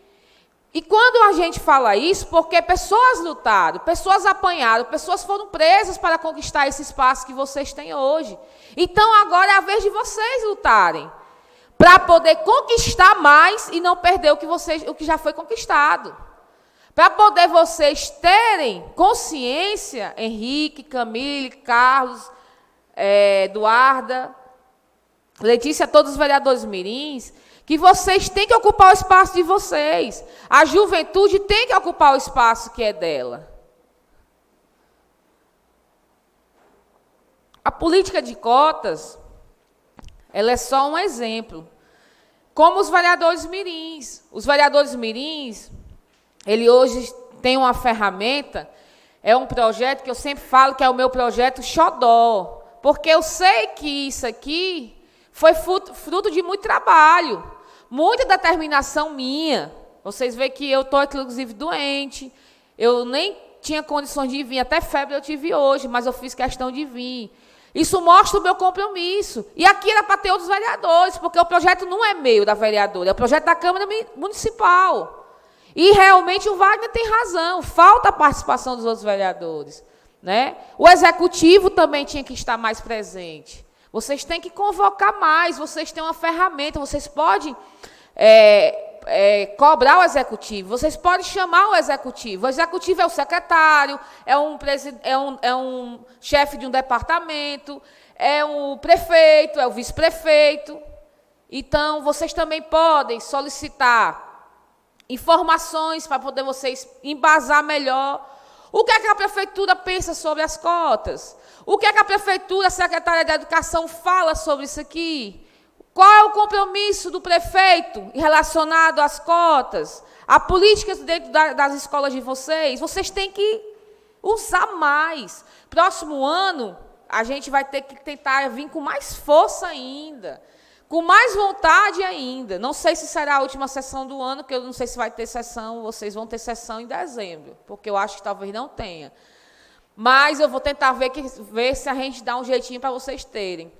E quando a gente fala isso, porque pessoas lutaram, pessoas apanharam, pessoas foram presas para conquistar esse espaço que vocês têm hoje. Então, agora é a vez de vocês lutarem, para poder conquistar mais e não perder o que já foi conquistado. Para poder vocês terem consciência, Henrique, Camille, Carlos, Eduarda, Letícia, todos os vereadores mirins, que vocês têm que ocupar o espaço de vocês. A juventude tem que ocupar o espaço que é dela. A política de cotas, ela é só um exemplo. Como os vereadores mirins. Os vereadores mirins, ele hoje tem uma ferramenta, é um projeto que eu sempre falo que é o meu projeto xodó. Porque eu sei que isso aqui foi fruto de muito trabalho. Muita determinação minha. Vocês veem que eu estou, inclusive, doente. Eu nem tinha condições de vir. Até febre eu tive hoje, mas eu fiz questão de vir. Isso mostra o meu compromisso. E aqui era para ter outros vereadores, porque o projeto não é meu, da vereadora, é o projeto da Câmara Municipal. E, realmente, o Wagner tem razão. Falta a participação dos outros vereadores, né? O Executivo também tinha que estar mais presente. Vocês têm que convocar mais, vocês têm uma ferramenta, vocês podem cobrar o Executivo, vocês podem chamar o Executivo. O Executivo é o secretário, é um chefe de um departamento, é o prefeito, é o vice-prefeito. Então, vocês também podem solicitar informações para poder vocês embasar melhor. O que é que a prefeitura pensa sobre as cotas? O que é que a prefeitura, a secretária de Educação, fala sobre isso aqui? Qual é o compromisso do prefeito relacionado às cotas? A política dentro das escolas de vocês? Vocês têm que usar mais. Próximo ano, a gente vai ter que tentar vir com mais força ainda, com mais vontade ainda. Não sei se será a última sessão do ano, porque eu não sei se vai ter sessão, vocês vão ter sessão em dezembro, porque eu acho que talvez não tenha. mas eu vou tentar ver se a gente dá um jeitinho para vocês terem.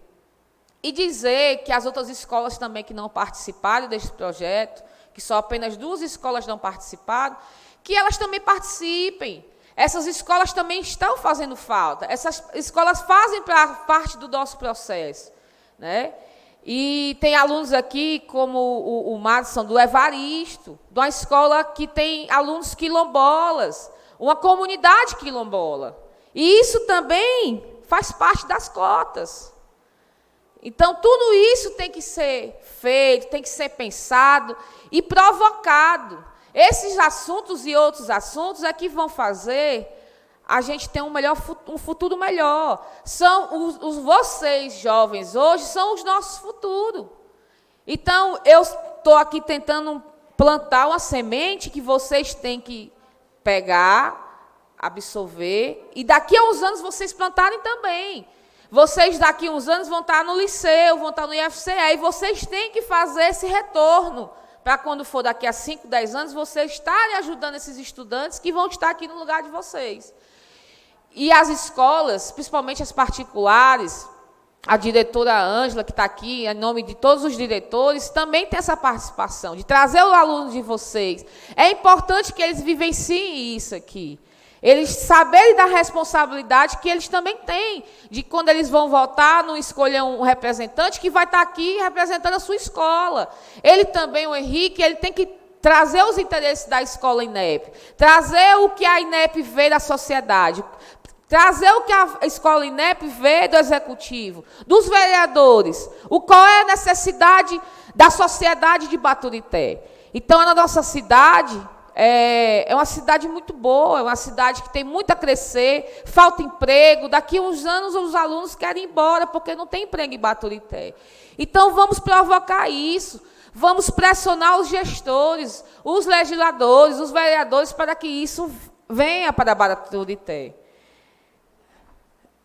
E dizer que as outras escolas também que não participaram desse projeto, que só apenas 2 escolas não participaram, que elas também participem. Essas escolas também estão fazendo falta. Essas escolas fazem parte do nosso processo, né? E tem alunos aqui, como o Madison, do Evaristo, de uma escola que tem alunos quilombolas, uma comunidade quilombola. E isso também faz parte das cotas. Então, tudo isso tem que ser feito, tem que ser pensado e provocado. Esses assuntos e outros assuntos é que vão fazer a gente ter um futuro melhor. Vocês, jovens, hoje, são os nossos futuros. Então, eu estou aqui tentando plantar uma semente que vocês têm que pegar, absorver, e daqui a uns anos vocês plantarem também. Vocês daqui a uns anos vão estar no liceu, vão estar no IFCE, e vocês têm que fazer esse retorno, para quando for daqui a 5, 10 anos, vocês estarem ajudando esses estudantes que vão estar aqui no lugar de vocês. E as escolas, principalmente as particulares, a diretora Ângela, que está aqui, em nome de todos os diretores, também tem essa participação, de trazer os alunos de vocês. É importante que eles vivenciem isso aqui. Eles saberem da responsabilidade que eles também têm, de quando eles vão votar, não escolher um representante que vai estar aqui representando a sua escola. Ele também, o Henrique, ele tem que trazer os interesses da escola INEP, trazer o que a INEP vê da sociedade, trazer o que a escola INEP vê do executivo, dos vereadores, qual é a necessidade da sociedade de Baturité. Então, na nossa cidade, é uma cidade muito boa, é uma cidade que tem muito a crescer, falta emprego, daqui a uns anos os alunos querem ir embora, porque não tem emprego em Baturité. Então, vamos provocar isso, vamos pressionar os gestores, os legisladores, os vereadores, para que isso venha para Baturité.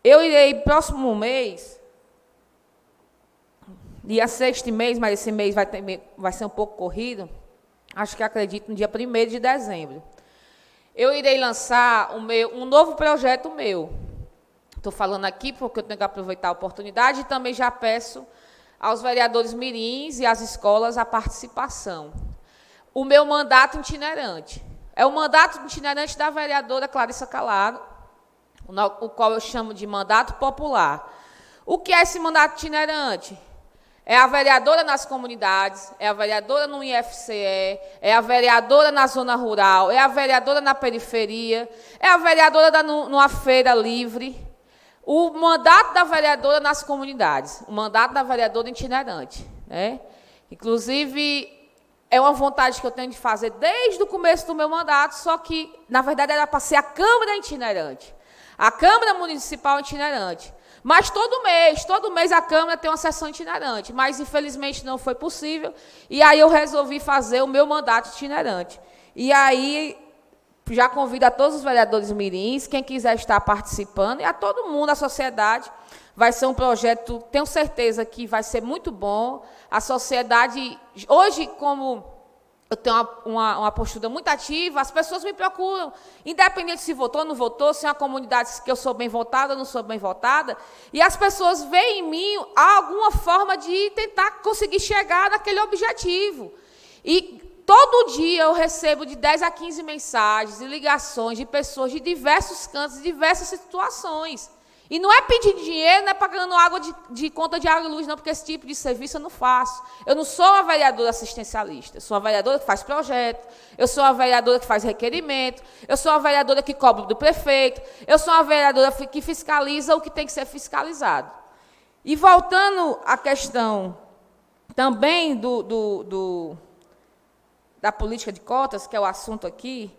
Eu irei, próximo mês, dia 6 de mês, mas esse mês vai ser um pouco corrido, acho que acredito no dia 1º de dezembro. Eu irei lançar um novo projeto meu. Estou falando aqui porque eu tenho que aproveitar a oportunidade e também já peço aos vereadores mirins e às escolas a participação. O meu mandato itinerante. É o mandato itinerante da vereadora Clarissa Calado, o qual eu chamo de mandato popular. O que é esse mandato itinerante? É a vereadora nas comunidades, é a vereadora no IFCE, é a vereadora na zona rural, é a vereadora na periferia, é a vereadora numa feira livre. O mandato da vereadora nas comunidades, o mandato da vereadora itinerante, né? Inclusive, é uma vontade que eu tenho de fazer desde o começo do meu mandato, só que, na verdade, era para ser a Câmara itinerante, a Câmara Municipal itinerante. Mas todo mês a Câmara tem uma sessão itinerante, mas infelizmente não foi possível, e aí eu resolvi fazer o meu mandato itinerante. E aí já convido a todos os vereadores mirins, quem quiser estar participando, e a todo mundo, a sociedade. Vai ser um projeto, tenho certeza que vai ser muito bom. A sociedade, hoje, como eu tenho uma postura muito ativa, as pessoas me procuram, independente se votou ou não votou, se é uma comunidade que eu sou bem votada ou não sou bem votada, e as pessoas veem em mim alguma forma de tentar conseguir chegar naquele objetivo. E todo dia eu recebo de 10 a 15 mensagens e ligações de pessoas de diversos cantos, de diversas situações. E não é pedindo dinheiro, não é pagando água de conta de água e luz, não, porque esse tipo de serviço eu não faço. Eu não sou uma vereadora assistencialista, eu sou uma vereadora que faz projeto, eu sou uma vereadora que faz requerimento, eu sou uma vereadora que cobra do prefeito, eu sou uma vereadora que fiscaliza o que tem que ser fiscalizado. E voltando à questão também da política de cotas, que é o assunto aqui,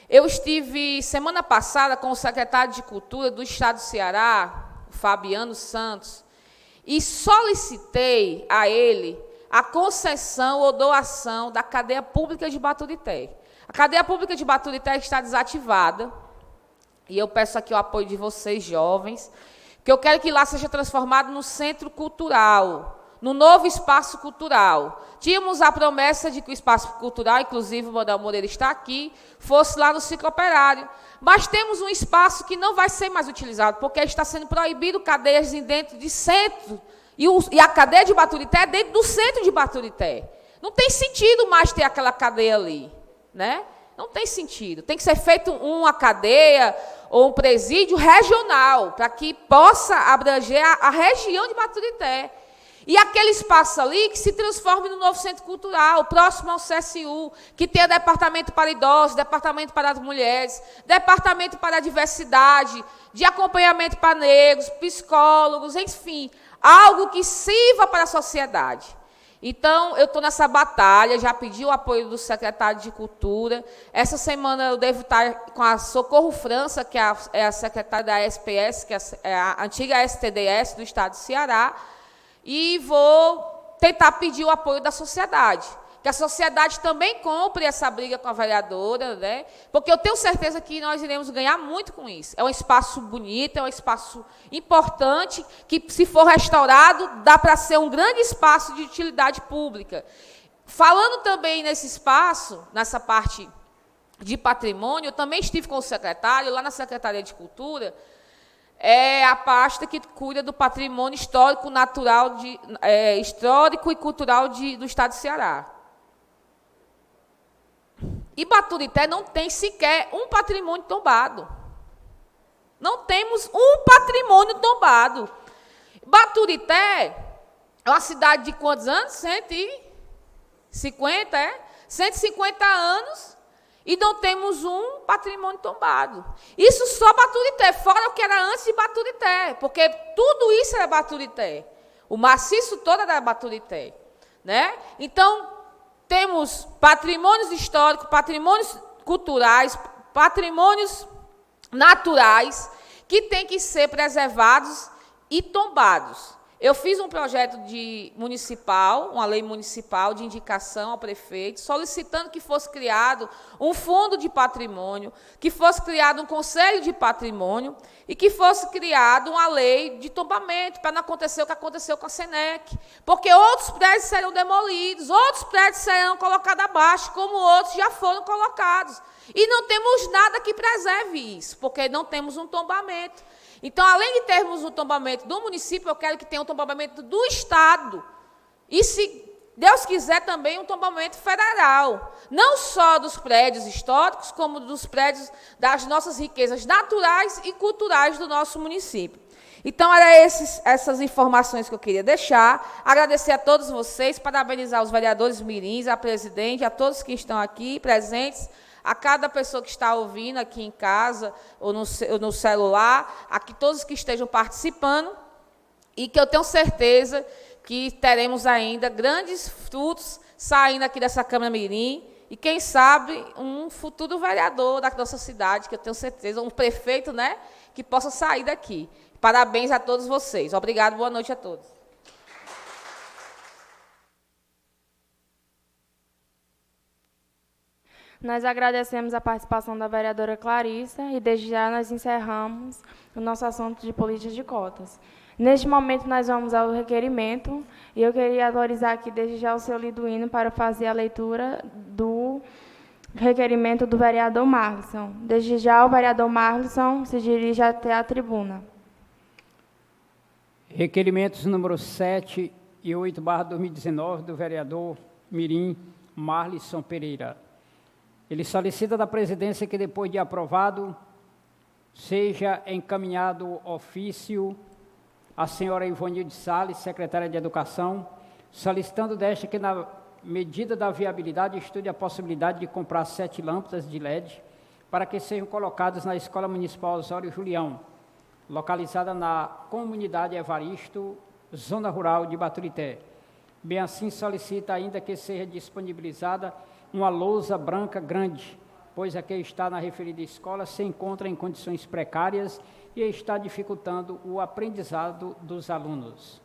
eu estive semana passada com o secretário de Cultura do Estado do Ceará, Fabiano Santos, e solicitei a ele a concessão ou doação da cadeia pública de Baturité. A cadeia pública de Baturité está desativada, e eu peço aqui o apoio de vocês, jovens, que eu quero que lá seja transformado num centro cultural, no novo espaço cultural. Tínhamos a promessa de que o espaço cultural, inclusive o Manuel Moreira está aqui, fosse lá no Ciclo Operário. Mas temos um espaço que não vai ser mais utilizado, porque está sendo proibido cadeias dentro de centro. E a cadeia de Baturité é dentro do centro de Baturité. Não tem sentido mais ter aquela cadeia ali, né? Não tem sentido. Tem que ser feito uma cadeia ou um presídio regional, para que possa abranger a região de Baturité. E aquele espaço ali que se transforme no novo centro cultural, próximo ao CSU, que tenha departamento para idosos, departamento para as mulheres, departamento para a diversidade, de acompanhamento para negros, psicólogos, enfim, algo que sirva para a sociedade. Então, eu estou nessa batalha, já pedi o apoio do secretário de Cultura. Essa semana eu devo estar com a Socorro França, que é a secretária da SPS, que é a antiga STDS do Estado do Ceará, e vou tentar pedir o apoio da sociedade, que a sociedade também compre essa briga com a vereadora, né? Porque eu tenho certeza que nós iremos ganhar muito com isso. É um espaço bonito, é um espaço importante, que, se for restaurado, dá para ser um grande espaço de utilidade pública. Falando também nesse espaço, nessa parte de patrimônio, eu também estive com o secretário, lá na Secretaria de Cultura, é a pasta que cuida do patrimônio histórico, natural, histórico e cultural do Estado do Ceará. E Baturité não tem sequer um patrimônio tombado. Não temos um patrimônio tombado. Baturité é uma cidade de quantos anos? 150, 150 anos. E não temos um patrimônio tombado. Isso só Baturité, fora o que era antes de Baturité, porque tudo isso era Baturité. O maciço todo era Baturité, né? Então, temos patrimônios históricos, patrimônios culturais, patrimônios naturais, que têm que ser preservados e tombados. Eu fiz um projeto municipal, uma lei municipal de indicação ao prefeito, solicitando que fosse criado um fundo de patrimônio, que fosse criado um conselho de patrimônio e que fosse criado uma lei de tombamento, para não acontecer o que aconteceu com a Senec. Porque outros prédios serão demolidos, outros prédios serão colocados abaixo, como outros já foram colocados. E não temos nada que preserve isso, porque não temos um tombamento. Então, além de termos o tombamento do município, eu quero que tenha um tombamento do Estado. E, se Deus quiser, também um tombamento federal. Não só dos prédios históricos, como dos prédios das nossas riquezas naturais e culturais do nosso município. Então, eram essas informações que eu queria deixar. Agradecer a todos vocês, parabenizar os vereadores mirins, a presidente, a todos que estão aqui presentes, a cada pessoa que está ouvindo aqui em casa ou no celular, a todos que estejam participando, e que eu tenho certeza que teremos ainda grandes frutos saindo aqui dessa Câmara Mirim, e, quem sabe, um futuro vereador da nossa cidade, que eu tenho certeza, um prefeito, né, que possa sair daqui. Parabéns a todos vocês. Obrigado, boa noite a todos. Nós agradecemos a participação da vereadora Clarissa e, desde já, nós encerramos o nosso assunto de políticas de cotas. Neste momento, nós vamos ao requerimento, e eu queria autorizar aqui, desde já, o senhor Liduíno para fazer a leitura do requerimento do vereador Marlisson. Desde já, o vereador Marlisson se dirige até a tribuna. Requerimentos número 7 e 8/2019, do vereador mirim Marlisson Pereira. Ele solicita da presidência que, depois de aprovado, seja encaminhado ofício à senhora Ivonilde Salles, secretária de Educação, solicitando desta que, na medida da viabilidade, estude a possibilidade de comprar 7 lâmpadas de LED para que sejam colocadas na Escola Municipal Osório Julião, localizada na comunidade Evaristo, zona rural de Baturité. Bem assim, solicita ainda que seja disponibilizada uma lousa branca grande, pois a que está na referida escola se encontra em condições precárias e está dificultando o aprendizado dos alunos.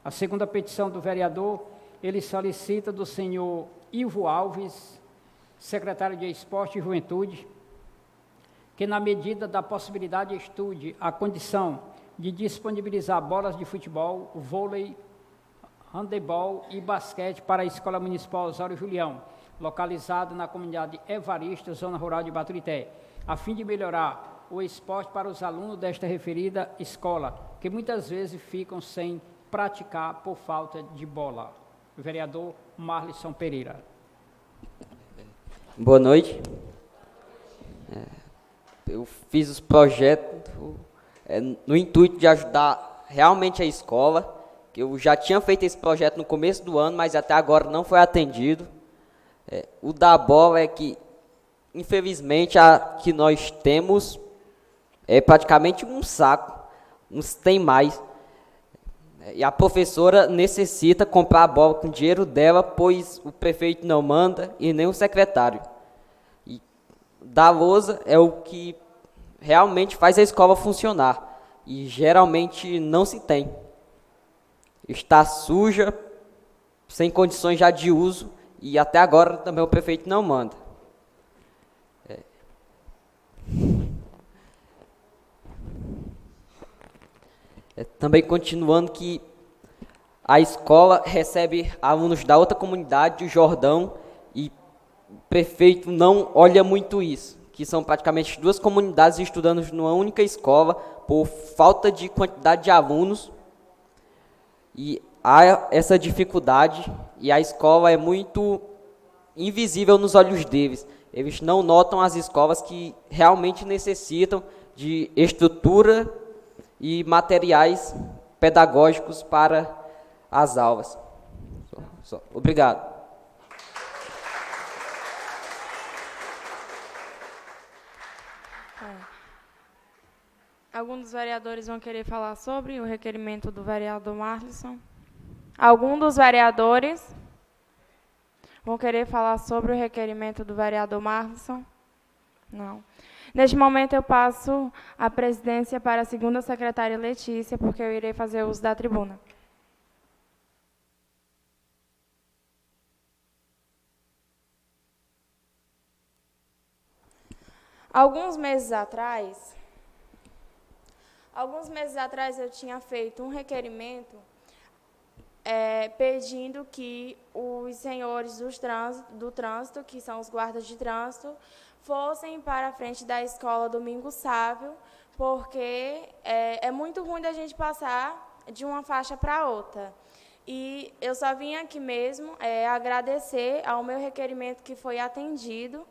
A segunda petição do vereador, ele solicita do senhor Ivo Alves, secretário de Esporte e Juventude, que, na medida da possibilidade, estude a condição de disponibilizar bolas de futebol, vôlei, handebol e basquete para a Escola Municipal Osório Julião, localizado na comunidade Evarista, zona rural de Baturité, a fim de melhorar o esporte para os alunos desta referida escola, que muitas vezes ficam sem praticar por falta de bola. O vereador Marlisson Pereira. Boa noite. Eu fiz os projetos no intuito de ajudar realmente a escola, que eu já tinha feito esse projeto no começo do ano, mas até agora não foi atendido. O da bola é que, infelizmente, a que nós temos é praticamente um saco, não se tem mais. E a professora necessita comprar a bola com o dinheiro dela, pois o prefeito não manda e nem o secretário. E da lousa é o que realmente faz a escola funcionar. E geralmente não se tem. Está suja, sem condições já de uso, e até agora também o prefeito não manda. Também continuando que a escola recebe alunos da outra comunidade, o Jordão, e o prefeito não olha muito isso, que são praticamente 2 comunidades estudando numa única escola por falta de quantidade de alunos, e há essa dificuldade, e a escola é muito invisível nos olhos deles. Eles não notam as escolas que realmente necessitam de estrutura e materiais pedagógicos para as aulas. Obrigado. Algum dos vereadores vão querer falar sobre o requerimento do vereador Marlisson? Algum dos vereadores vão querer falar sobre o requerimento do vereador Marlisson? Não. Neste momento, eu passo a presidência para a segunda secretária Letícia, porque eu irei fazer uso da tribuna. Alguns meses atrás eu tinha feito um requerimento pedindo que os senhores do trânsito, que são os guardas de trânsito, fossem para a frente da escola Domingo Sávio, porque é muito ruim da gente passar de uma faixa para outra. E eu só vim aqui mesmo agradecer ao meu requerimento que foi atendido.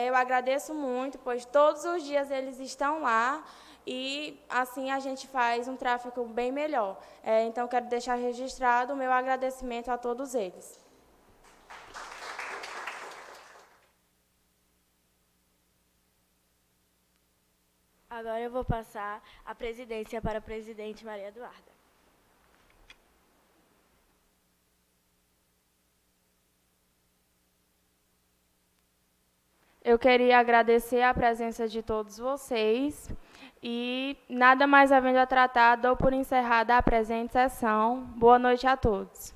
Eu agradeço muito, pois todos os dias eles estão lá e assim a gente faz um tráfego bem melhor. Então, quero deixar registrado o meu agradecimento a todos eles. Agora eu vou passar a presidência para a presidente Maria Eduarda. Eu queria agradecer a presença de todos vocês e, nada mais havendo a tratar, dou por encerrada a presente sessão. Boa noite a todos.